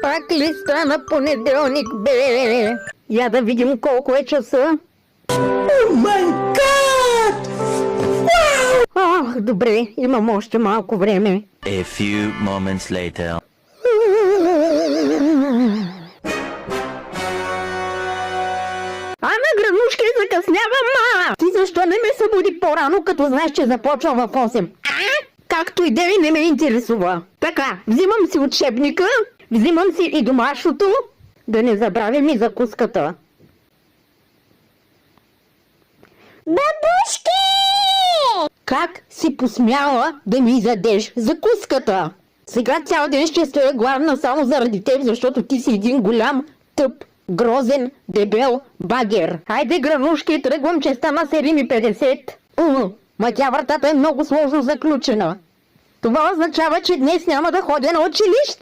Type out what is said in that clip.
Пак ли стана понеделник, бе? Я да видим колко е часа. О май гад! Ах, добре, имам още малко време. A few moments later. Ана, гранушки, закъснявам, ма! Ти защо не ме събуди по-рано, като знаеш, че започвам в 8? Както и да ви не ме интересува. Така, взимам си учебника, взимам си и домашното, да не забравям и закуската. Бабушки! Как си посмяла да ми изядеш закуската? Сега цял ден ще стоя гладна само заради теб, защото ти си един голям, тъп, грозен, дебел багер. Хайде, гранушки, тръгвам, че стана 7:50. Ма тя вратата е много сложно заключена. Това означава, че днес няма да ходя на училище.